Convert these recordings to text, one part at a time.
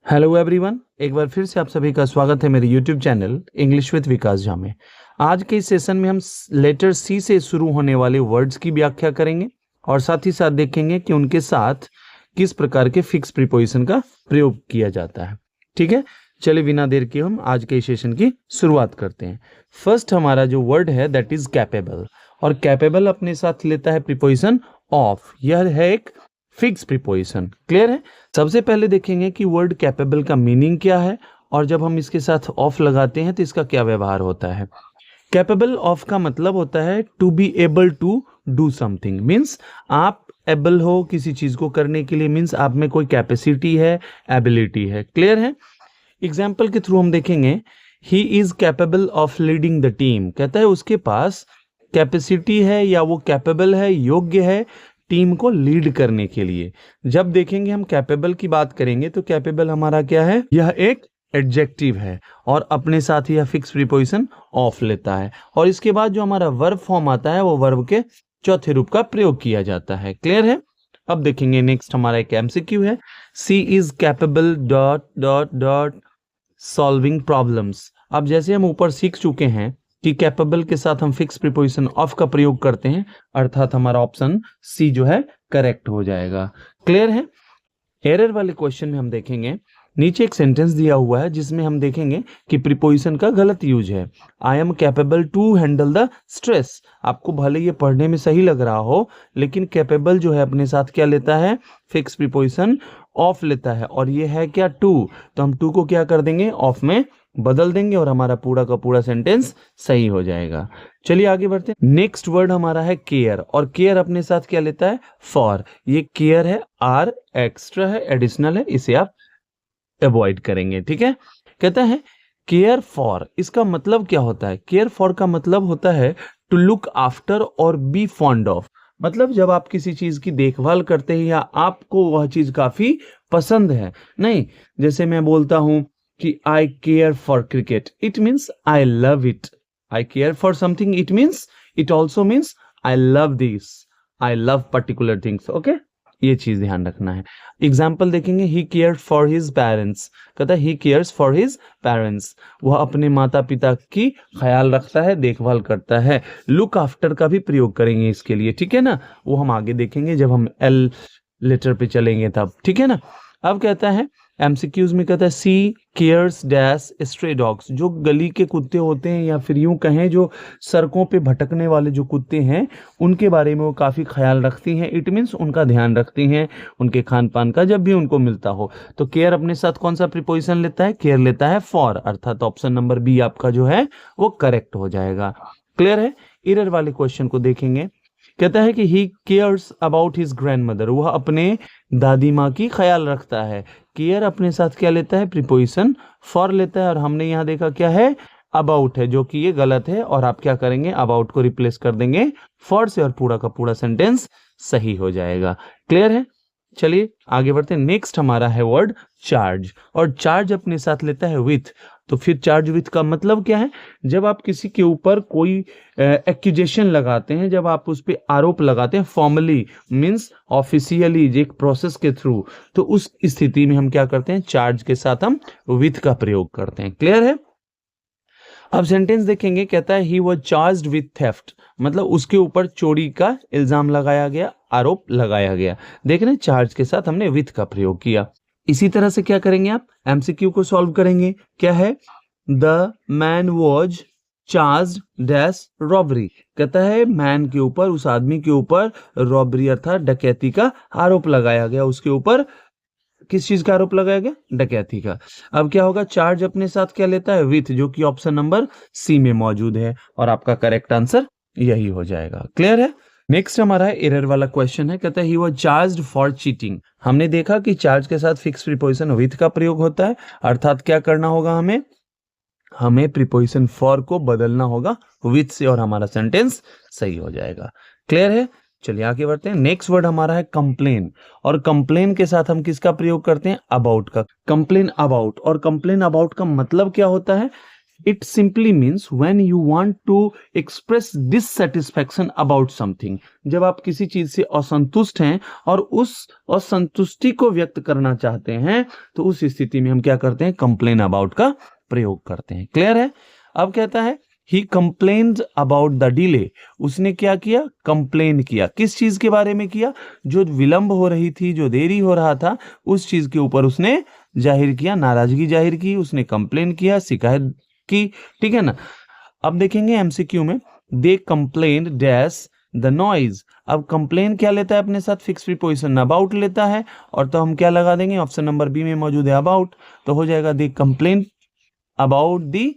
Hello everyone, एक बार फिर से आप सभी का स्वागत है मेरे YouTube channel English with Vikas Jha में। आज के इस सेशन में हम लेटर सी से शुरू होने वाले वर्ड्स की व्याख्या करेंगे और साथ ही साथ देखेंगे कि उनके साथ किस प्रकार के फिक्स प्रीपोजिशन का प्रयोग किया जाता है। ठीक है, चलिए बिना देर के हम आज के सेशन की शुरुआत करते हैं। फर्स्ट हमारा जो वर्ड है दैट इज कैपेबल, और कैपेबल अपने साथ लेता है प्रीपोजिशन ऑफ। यह है एक फिक्स प्रीपोजिशन। क्लियर है। सबसे पहले देखेंगे कि वर्ड कैपेबल का मीनिंग क्या है और जब हम इसके साथ ऑफ लगाते हैं तो इसका क्या व्यवहार होता है। कैपेबल ऑफ का मतलब होता है to be able to do something, means आप एबल हो किसी चीज को करने के लिए, मीन्स आप में कोई कैपेसिटी है, एबिलिटी है। क्लियर है। एग्जाम्पल के थ्रू हम देखेंगे he is capable of leading the team, कहता है उसके पास कैपेसिटी है या वो कैपेबल है, योग्य है टीम को लीड करने के लिए। जब देखेंगे हम कैपेबल की बात करेंगे तो कैपेबल हमारा क्या है, यह एक एडजेक्टिव है और अपने साथ ही यह फिक्स प्रीपोजिशन ऑफ लेता है। और इसके बाद जो हमारा वर्ब फॉर्म आता है वो वर्ब के चौथे रूप का प्रयोग किया जाता है। क्लियर है। अब देखेंगे नेक्स्ट हमारा एक एमसीक्यू है, she is capable dot dot dot solving problems. अब जैसे हम ऊपर सीख चुके हैं कि कैपेबल के साथ हम फिक्स प्रीपोजिशन ऑफ का प्रयोग करते हैं, अर्थात हमारा ऑप्शन सी जो है करेक्ट हो जाएगा। क्लियर है। एरर वाले क्वेश्चन में हम देखेंगे नीचे एक सेंटेंस दिया हुआ है जिसमें हम देखेंगे कि प्रीपोजिशन का गलत यूज है। I am capable to handle the stress. आपको भले ये पढ़ने में सही लग रहा हो लेकिन कैपेबल जो है अपने साथ क्या लेता है, फिक्स प्रीपोजिशन ऑफ लेता है और ये है क्या, टू। तो हम टू को क्या कर देंगे, ऑफ में बदल देंगे और हमारा पूरा का पूरा सेंटेंस सही हो जाएगा। चलिए आगे बढ़ते हैं। नेक्स्ट वर्ड हमारा है केयर, और केयर अपने साथ क्या लेता है, फॉर। ये केयर है, आर एक्स्ट्रा है, एडिशनल है, इसे आप अवॉइड करेंगे। ठीक है। कहता है केयर फॉर, इसका मतलब क्या होता है, केयर फॉर का मतलब होता है टू लुक आफ्टर और बी फॉन्ड ऑफ। मतलब जब आप किसी चीज की देखभाल करते हैं या आपको वह चीज काफी पसंद है। नहीं, जैसे मैं बोलता हूं कि I care for cricket, it means I love it. I care for something, it means, it also means I love this, I love particular things. Okay, ये चीज ध्यान रखना है। एग्जाम्पल देखेंगे, he care for his parents, कहता है he cares for his parents, वह अपने माता पिता की ख्याल रखता है, देखभाल करता है। लुक आफ्टर का भी प्रयोग करेंगे इसके लिए, ठीक है ना, वो हम आगे देखेंगे जब हम एल लेटर पे चलेंगे तब। ठीक है ना। अब कहता है एमसीक्यूज में, कहता है सी केयर्स डैश स्ट्रे डॉग्स, जो गली के कुत्ते होते हैं या फिर यूं कहें जो सड़कों पे भटकने वाले जो कुत्ते हैं उनके बारे में वो काफी ख्याल रखती हैं। इट मीन्स उनका ध्यान रखती हैं, उनके खान पान का जब भी उनको मिलता हो। तो केयर अपने साथ कौन सा प्रीपोजिशन लेता है, केयर लेता है फॉर, अर्थात ऑप्शन नंबर बी आपका जो है वो करेक्ट हो जाएगा। क्लियर है। एरर वाले क्वेश्चन को देखेंगे, कहता है कि he cares about his grandmother, वह अपने दादी माँ की ख्याल रखता है। केयर अपने साथ क्या लेता है, प्रीपोजिशन फॉर लेता है और हमने यहाँ देखा क्या है, अबाउट है, जो कि ये गलत है और आप क्या करेंगे, अबाउट को रिप्लेस कर देंगे फॉर से और पूरा का पूरा सेंटेंस सही हो जाएगा। क्लियर है। चलिए आगे बढ़ते हैं। नेक्स्ट हमारा है वर्ड चार्ज, और चार्ज अपने साथ लेता है विथ। तो फिर चार्ज विथ का मतलब क्या है, जब आप किसी के ऊपर कोई एक्यूजेशन लगाते हैं, जब आप उस पर आरोप लगाते हैं, फॉर्मली मीन्स ऑफिशियली एक प्रोसेस के थ्रू, तो उस स्थिति में हम क्या करते हैं, चार्ज के साथ हम विथ का प्रयोग करते हैं। क्लियर है। अब सेंटेंस देखेंगे, कहता है he was charged with theft, मतलब उसके ऊपर चोरी का इल्जाम लगाया गया, आरोप लगाया गया। देख रहे हैं, चार्ज के साथ हमने विथ का प्रयोग किया। इसी तरह से क्या करेंगे, आप एमसीक्यू को सॉल्व करेंगे। क्या है, the man was charged dash robbery, कहता है मैन के ऊपर, उस आदमी के ऊपर रॉबरी अर्थात डकैती का आरोप लगाया गया। उसके ऊपर किस चीज का आरोप लगाया गया, डकैती का। अब क्या होगा, चार्ज अपने साथ क्या लेता है, विथ, जो कि ऑप्शन नंबर सी में मौजूद है और आपका करेक्ट आंसर यही हो जाएगा। क्लियर है। नेक्स्ट हमारा एरर वाला क्वेश्चन है, कहता है he was charged for cheating. हमने देखा कि चार्ज के साथ फिक्स प्रीपोजिशन विथ का प्रयोग होता है, अर्थात क्या करना होगा, हमें प्रीपोजिशन फॉर को बदलना होगा विथ से और हमारा सेंटेंस सही हो जाएगा। क्लियर है। चलिए आगे बढ़ते हैं। नेक्स्ट वर्ड हमारा है कंप्लेन, और कंप्लेन के साथ हम किसका प्रयोग करते हैं, अबाउट का। कंप्लेन अबाउट, और कंप्लेन अबाउट का मतलब क्या होता है, It simply means when you want to express dissatisfaction about something. जब आप किसी चीज से असंतुष्ट हैं और उस असंतुष्टि को व्यक्त करना चाहते हैं, तो उस स्थिति में हम क्या करते हैं? कंप्लेन अबाउट का प्रयोग करते हैं। क्लियर है? अब कहता है he complained about the delay. उसने क्या किया? कंप्लेन किया। किस चीज के बारे में किया? जो विलंब हो रही थी, जो देरी हो रहा था, उस चीज के ऊपर उसने जाहिर किया, नाराजगी जाहिर की, उसने कंप्लेन किया, शिकायत की। ठीक है ना? अब देखेंगे एमसीक्यू में, दे कंप्लेन डैश द नॉइज। अब कंप्लेन क्या लेता है अपने साथ? फिक्स प्रीपोजिशन अबाउट लेता है, और तो हम क्या लगा देंगे? ऑप्शन नंबर बी में मौजूद है अबाउट, तो हो जाएगा दे कंप्लेन अबाउट द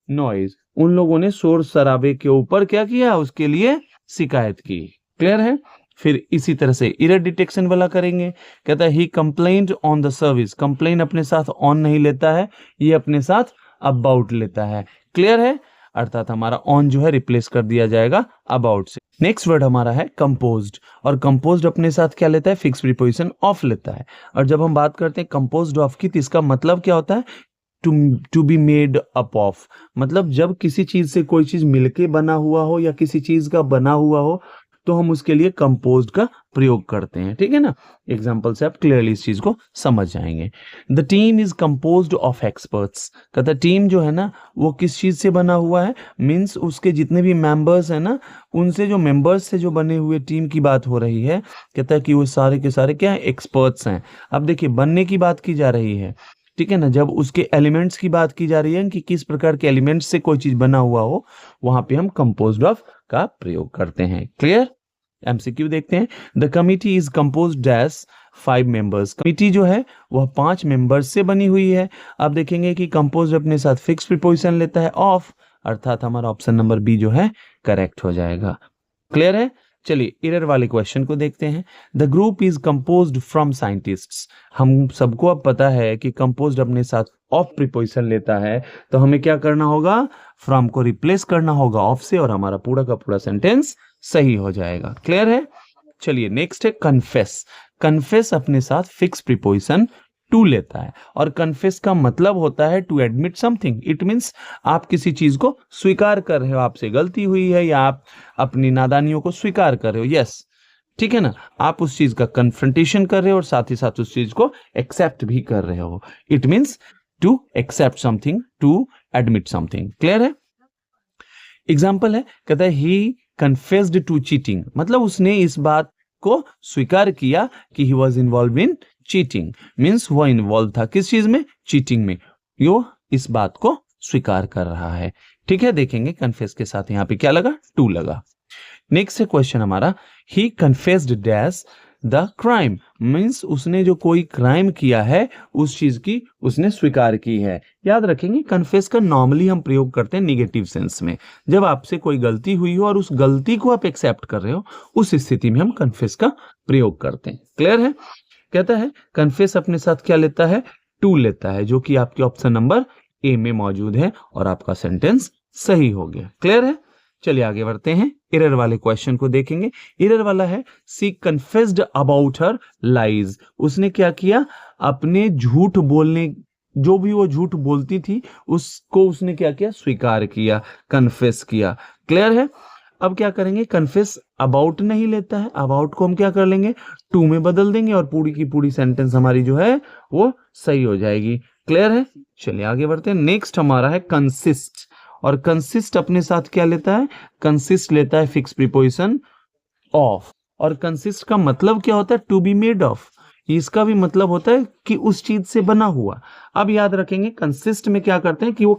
नॉइज। उन लोगों ने शोर शराबे के ऊपर क्या किया? उसके लिए शिकायत की। क्लियर है? फिर इसी तरह से एरर डिटेक्शन वाला करेंगे। कहता है he complained on the service. Complain अपने साथ ऑन नहीं लेता है, ये अपने साथ अबाउट लेता है। क्लियर है? अर्थात हमारा ऑन जो है रिप्लेस कर दिया जाएगा अबाउट से। नेक्स्ट वर्ड हमारा है कंपोज्ड, और कंपोज्ड अपने साथ क्या लेता है? फिक्स प्रीपोजिशन ऑफ लेता है। और जब हम बात करते हैं कंपोज्ड ऑफ की, तो इसका मतलब क्या होता है? To be made up of. मतलब जब किसी चीज से कोई चीज मिलके बना हुआ हो या किसी चीज का बना हुआ हो, तो हम उसके लिए कंपोज्ड का प्रयोग करते हैं। ठीक है ना? एग्जाम्पल से आप क्लियरली इस चीज को समझ जाएंगे। The team is composed of experts. कहता टीम जो है ना, वो किस चीज से बना हुआ है? मीन्स उसके जितने भी मेंबर्स हैं ना, उनसे जो मेंबर्स से जो बने हुए टीम की बात हो रही है। कहता है कि वो सारे के सारे क्या है? एक्सपर्ट्स हैं। अब देखिए, बनने की बात की जा रही है, ठीक है ना? जब उसके एलिमेंट्स की बात की जा रही है कि किस प्रकार के एलिमेंट्स से कोई चीज बना हुआ हो, वहां पे हम कंपोज्ड ऑफ का प्रयोग करते हैं। क्लियर? एमसीक्यू देखते हैं। The committee is composed as 5 members. Committee जो है वह 5 मेंबर्स से बनी हुई है। अब देखेंगे कि कंपोज्ड अपने साथ फिक्स प्रीपोजिशन लेता है ऑफ, अर्थात हमारा ऑप्शन नंबर बी जो है करेक्ट हो जाएगा। क्लियर है? चलिए एरर वाले क्वेश्चन को देखते हैं। The group is composed from scientists. हम सबको अब पता है कि कंपोज्ड अपने साथ ऑफ प्रीपोजिशन लेता है, तो हमें क्या करना होगा? फ्रॉम को रिप्लेस करना होगा ऑफ से, और हमारा पूरा का पूरा सेंटेंस सही हो जाएगा। क्लियर है? चलिए नेक्स्ट है कन्फेस। कन्फेस अपने साथ फिक्स प्रीपोजिशन टू लेता है, और कन्फेस का मतलब होता है to admit something. It means आप किसी चीज को स्वीकार कर रहे हो, आपसे गलती हुई है या आप अपनी नादानियों को स्वीकार कर रहे हो। यस, ठीक है ना? आप उस चीज का कन्फ्रंटेशन कर रहे हो और साथ ही साथ उस चीज को एक्सेप्ट भी कर रहे हो। It means to accept something, to admit something. Clear है? एग्जाम्पल है, कहता है ही कन्फेस्ड टू चीटिंग। मतलब उसने इस बात को स्वीकार किया कि he was involve in cheating. Means वो इन्वॉल्व था किस चीज में? चीटिंग में। यो इस बात को स्वीकार कर रहा है। ठीक है? देखेंगे कन्फेस के साथ यहाँ पे क्या लगा? टू लगा। नेक्स्ट है क्वेश्चन हमारा, he confessed dash the crime. Means उसने जो कोई क्राइम किया है उस चीज की उसने स्वीकार की है। याद रखेंगे कन्फेस का नॉर्मली हम प्रयोग करते हैं निगेटिव सेंस में। जब आपसे कोई गलती हुई हो और उस गलती को आप एक्सेप्ट कर रहे हो, उस स्थिति में हम कन्फेस का प्रयोग करते हैं। क्लियर है? कहता है कन्फेस अपने साथ क्या लेता है? टू लेता है, जो कि आपके ऑप्शन नंबर ए में मौजूद है, और आपका सेंटेंस सही हो गया। क्लियर है? चलिए आगे बढ़ते हैं, एरर वाले क्वेश्चन को देखेंगे। एरर वाला है सी कन्फेस्ड अबाउट हर लाइज। उसने क्या किया? अपने झूठ बोलने, जो भी वो झूठ बोलती थी उसको उसने क्या किया? स्वीकार किया, कन्फेस किया। क्लियर है? अब क्या करेंगे? कन्फेस अबाउट नहीं लेता है, अबाउट को हम क्या कर लेंगे? टू में बदल देंगे, और पूरी की पूरी सेंटेंस हमारी जो है वो सही हो जाएगी। क्लियर है? चलिए आगे बढ़ते हैं। नेक्स्ट हमारा है कंसिस्ट, और कंसिस्ट अपने साथ क्या लेता है? कंसिस्ट लेता है फिक्स प्रीपोजिशन ऑफ, और कंसिस्ट का मतलब क्या होता है? To be made of. इसका भी मतलब होता है कि उस चीज से बना हुआ। अब याद रखेंगे कंसिस्ट में क्या करते हैं कि वो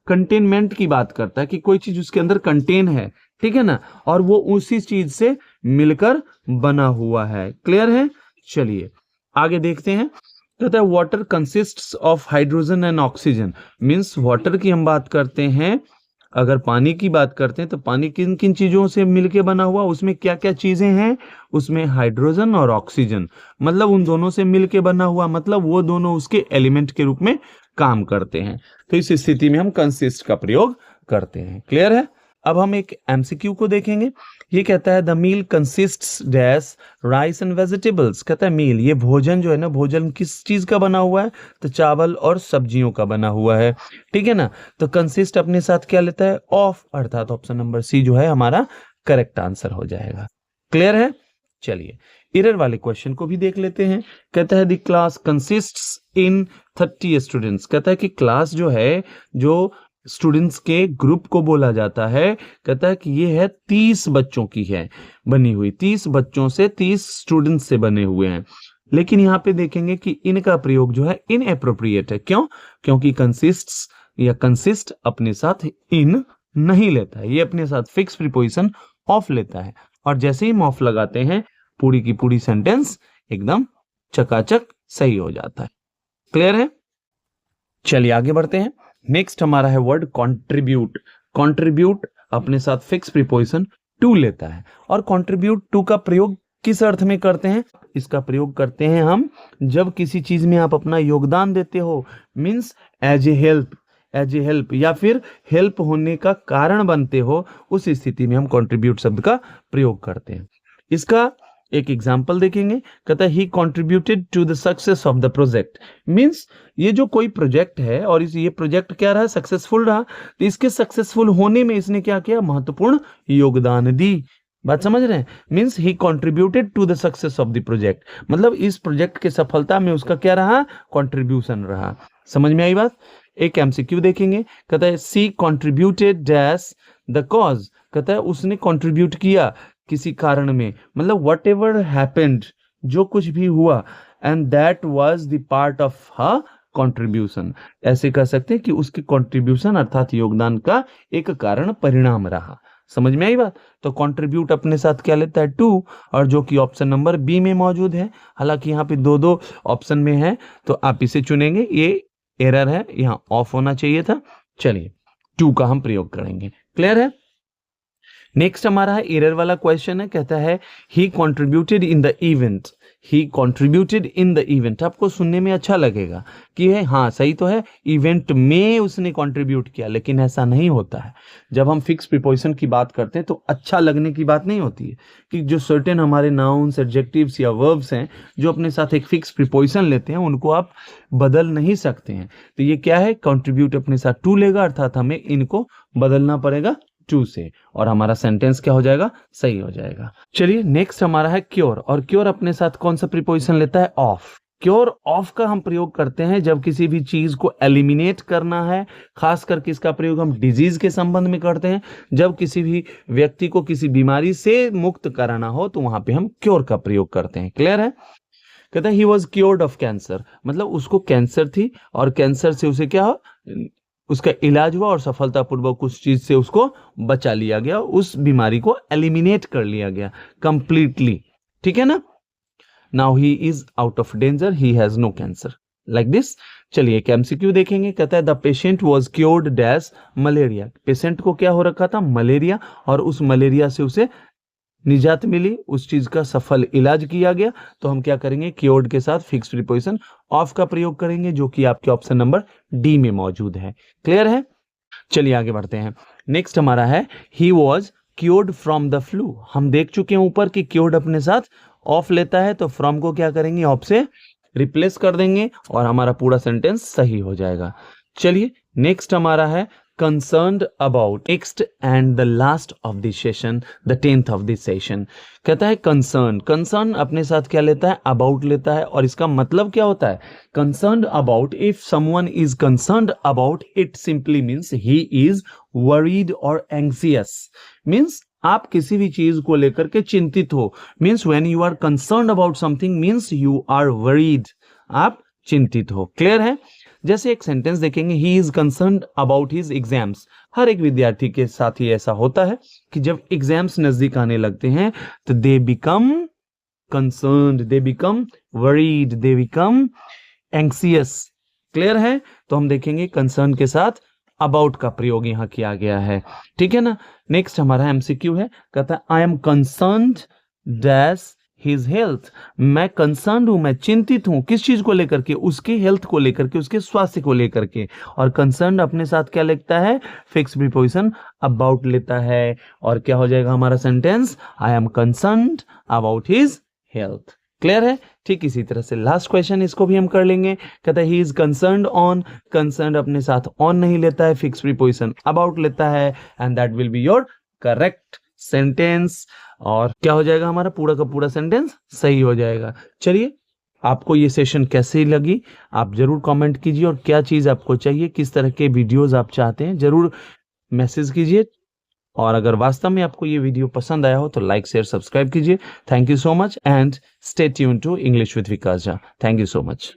कंटेनमेंट की बात करता है, कि कोई चीज उसके अंदर कंटेन है, ठीक है ना, और वो उसी चीज से मिलकर बना हुआ है। क्लियर है? चलिए आगे देखते हैं। कहता है water consists of hydrogen and oxygen. Means water की हम बात करते हैं, अगर पानी की बात करते हैं तो पानी किन किन चीजों से मिलके बना हुआ? उसमें क्या क्या चीजें हैं? उसमें हाइड्रोजन और ऑक्सीजन, मतलब उन दोनों से मिलके बना हुआ, मतलब वो दोनों उसके एलिमेंट के रूप में काम करते हैं। तो इस स्थिति में हम कंसिस्ट का प्रयोग करते हैं। क्लियर है? अब हम एक एमसीक्यू को देखेंगे। ये कहता है the meal consists dash rice and vegetables. कहता है मील, ये भोजन जो है ना, भोजन किस चीज का बना हुआ है? तो चावल और सब्जियों का बना हुआ है, ठीक है ना। तो कंसिस्ट अपने साथ क्या लेता है? ऑफ, अर्थात ऑप्शन नंबर सी जो है हमारा करेक्ट आंसर हो जाएगा। क्लियर है? चलिए एरर वाले क्वेश्चन को भी देख लेते हैं। कहता है the class consists in 30 students. कहता है कि क्लास जो है, जो स्टूडेंट्स के ग्रुप को बोला जाता है, कहता है कि ये है 30 बच्चों की है बनी हुई, 30 बच्चों से 30 स्टूडेंट्स से बने हुए हैं। लेकिन यहाँ पे देखेंगे कि इनका प्रयोग जो है इनएप्रोप्रिएट है। क्यों? क्योंकि कंसिस्ट्स या कंसिस्ट अपने साथ इन नहीं लेता है, ये अपने साथ फिक्स प्रीपोजिशन ऑफ लेता है, और जैसे ही हम ऑफ लगाते हैं पूरी की पूरी सेंटेंस एकदम चकाचक सही हो जाता है। क्लियर है? चलिए आगे बढ़ते हैं। नेक्स्ट हमारा है वर्ड कंट्रीब्यूट। कंट्रीब्यूट अपने साथ फिक्स प्रीपोजिशन टू लेता है, और कंट्रीब्यूट टू का प्रयोग किस अर्थ में करते हैं? इसका प्रयोग करते हैं हम जब किसी चीज में आप अपना योगदान देते हो, मींस एज ए हेल्प या फिर हेल्प होने का कारण बनते हो, उस स्थिति में हम कंट्रीब्यूट शब्द का प्रयोग करते हैं। इसका एक एग्जाम्पल देखेंगे। कहता है he contributed to the success of the project. Means ये जो कोई प्रोजेक्ट है और ये प्रोजेक्ट क्या रहा? सक्सेसफुल रहा, तो इसके सक्सेसफुल होने में इसने क्या किया? महत्वपूर्ण योगदान दी। बात समझ रहे हैं? Means he contributed to the success of the project, मतलब इस प्रोजेक्ट के सफलता में उसका क्या रहा? कंट्रीब्यूशन रहा। समझ में आई बात? एक एमसीक्यू देखेंगे। कहता है सी कंट्रीब्यूटेड डैश द कॉज। कहता है उसने कंट्रीब्यूट किया किसी कारण में, मतलब वट एवर हैपेंड, जो कुछ भी हुआ, and that was the part of her contribution. ऐसे कह सकते हैं कि उसकी कंट्रीब्यूशन अर्थात योगदान का एक कारण परिणाम रहा। समझ में आई बात? तो कंट्रीब्यूट अपने साथ क्या लेता है? टू, और जो कि ऑप्शन नंबर बी में मौजूद है। हालांकि यहाँ पे दो ऑप्शन में है, तो आप इसे चुनेंगे, ये एरर है, यहाँ ऑफ होना चाहिए था। चलिए टू का हम प्रयोग करेंगे। क्लियर है? नेक्स्ट हमारा है एरर वाला क्वेश्चन है। कहता है he contributed in the event. He contributed in the event, आपको सुनने में अच्छा लगेगा कि है, हाँ सही तो है, इवेंट में उसने कंट्रीब्यूट किया, लेकिन ऐसा नहीं होता है। जब हम फिक्स प्रीपोजिशन की बात करते हैं तो अच्छा लगने की बात नहीं होती है कि जो सर्टेन हमारे नाउन्स, एडजेक्टिव्स या वर्ब्स हैं जो अपने साथ एक फिक्स प्रीपोजिशन लेते हैं, उनको आप बदल नहीं सकते हैं। तो ये क्या है? कंट्रीब्यूट अपने साथ टू लेगा, अर्थात हमें इनको बदलना पड़ेगा टू से, और हमारा सेंटेंस क्या हो जाएगा? सही हो जाएगा। चलिए नेक्स्ट हमारा है क्योर, और क्योर अपने साथ कौन सा प्रीपोजिशन लेता है? ऑफ। क्योर ऑफ का हम प्रयोग करते हैं जब किसी भी चीज को एलिमिनेट करना है। खास करके इसका प्रयोग हम डिजीज के संबंध में करते हैं। जब किसी भी व्यक्ति को किसी बीमारी से मुक्त कराना हो तो वहां पे हम क्योर का प्रयोग करते हैं। क्लियर है? कहता है he was cured of cancer, मतलब उसको कैंसर थी और कैंसर से उसे क्या हो, उसका इलाज हुआ और सफलतापूर्वक उस चीज से उसको बचा लिया गया, उस बीमारी को एलिमिनेट कर लिया गया कंप्लीटली। ठीक है ना? Now he is out of danger, he has no cancer, like this. चलिए एक एमसीक्यू देखेंगे। कहता है the patient was cured dash malaria. Patient को क्या हो रखा था? मलेरिया, और उस मलेरिया से उसे निजात मिली, उस चीज का सफल इलाज किया गया। तो हम क्या करेंगे? क्योर्ड के साथ फिक्स प्रीपोजिशन ऑफ का प्रयोग करेंगे, जो कि आपके ऑप्शन नंबर डी में मौजूद है। क्लियर है? चलिए आगे बढ़ते हैं। नेक्स्ट हमारा है he was cured from the flu. हम देख चुके हैं ऊपर कि क्योर्ड अपने साथ ऑफ लेता है, तो फ्रॉम को क्या करेंगे? ऑफ से रिप्लेस कर देंगे और हमारा पूरा सेंटेंस सही हो जाएगा। चलिए नेक्स्ट हमारा है concerned about। next and the last of the session, the 10th of the session। कहता है concern अपने साथ क्या लेता है? about लेता है, और इसका मतलब क्या होता है? concerned about, if someone is concerned about, it simply means he is worried or anxious। means आप किसी भी चीज को लेकर के चिंतित हो। means when you are concerned about something means you are worried, आप चिंतित हो। क्लियर है? जैसे एक सेंटेंस देखेंगे, he is concerned about his exams. हर एक विद्यार्थी के साथ ही ऐसा होता है कि जब एग्जाम्स नजदीक आने लगते हैं तो they become concerned, they become worried, they become anxious. Clear है? तो हम देखेंगे कंसर्न के साथ अबाउट का प्रयोग यहां किया गया है। ठीक है ना? नेक्स्ट हमारा एमसीक्यू है। कहता है I M concerned dash his health, मैं कंसर्न हूं, मैं चिंतित हूं, किस चीज को लेकर के, उसके हेल्थ को लेकर के, उसके स्वास्थ्य को लेकर के। और कंसर्न अपने साथ क्या लेता है, फिक्स प्रीपोजिशन अबाउट लेता है। और क्या हो जाएगा हमारा sentence, I am concerned about his health. Clear है? ठीक इसी तरह से लास्ट क्वेश्चन, इसको भी हम कर लेंगे। कहता है ही इज कंसर्न्ड ऑन, कंसर्न्ड अपने साथ ऑन नहीं लेता है, फिक्स प्रीपोजिशन अबाउट लेता है, and that will be your correct sentence. और क्या हो जाएगा हमारा पूरा का पूरा सेंटेंस सही हो जाएगा। चलिए, आपको ये सेशन कैसी लगी आप जरूर कमेंट कीजिए, और क्या चीज आपको चाहिए, किस तरह के वीडियोस आप चाहते हैं, जरूर मैसेज कीजिए। और अगर वास्तव में आपको ये वीडियो पसंद आया हो तो लाइक शेयर सब्सक्राइब कीजिए। Thank you so much and stay tune to English with Vikas Jha. Thank you so much.